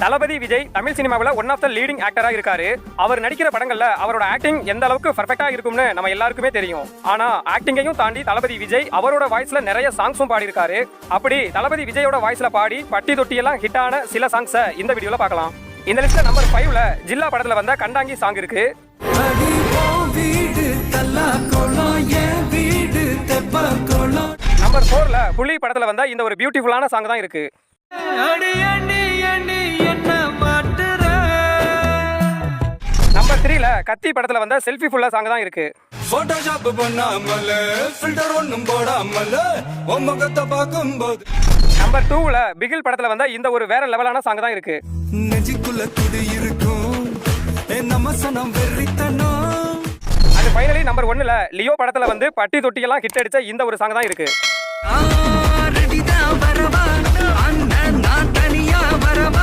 தளபதி விஜய் தமிழ் சினிமாவில் one of the leading ஆக்டரா இருக்காரு. அவர் நடிக்கிற படங்கள்ல அவரோட ஆக்டிங் எந்த அளவுக்கு பர்ஃபெக்டா இருக்கும்னு நம்ம எல்லாருக்குமே தெரியும். ஆனா ஆக்டிங்கையும் தாண்டி தளபதி விஜய் அவரோட வாய்ஸ்ல நிறைய சாங்ஸும் பாடி இருக்காரு. அப்படி தளபதி விஜயோட வாய்ஸ்ல பாடி பட்டி தொட்டி எல்லாம் ஹிட்டான சில சாங்ஸை இந்த வீடியோல பார்க்கலாம். இந்த லிஸ்ட்ல நம்பர் 5ல ஜில்லா படத்துல வந்த கண்டாங்கி சாங் இருக்கு. நம்பர் 4ல புலி படத்துல வந்த இந்த ஒரு பியூட்டிஃபுல்லான சாங் தான் இருக்கு. நம்பர் 3ல கத்தி படத்துல வந்த செல்ஃபி ஃபுல்லா சாங் தான் இருக்கு. போட்டோஷாப் பண்ணாமல ஃபில்டர் ஒண்ணும் போடாமல உன் முகத்தை பார்க்கும்போது. நம்பர் 2ல பிகில் படத்துல வந்த இந்த ஒரு வேற லெவலான சாங் தான் இருக்கு. நெஞ்சுக்குள்ள துடி இருக்கும் நம்ம சனம் வெறித்தனம். அது ஃபைனலி நம்பர் 1ல லியோ படத்துல வந்து பட்டி தொட்டி எல்லாம் ஹிட் அடிச்ச இந்த ஒரு சாங் தான் இருக்கு.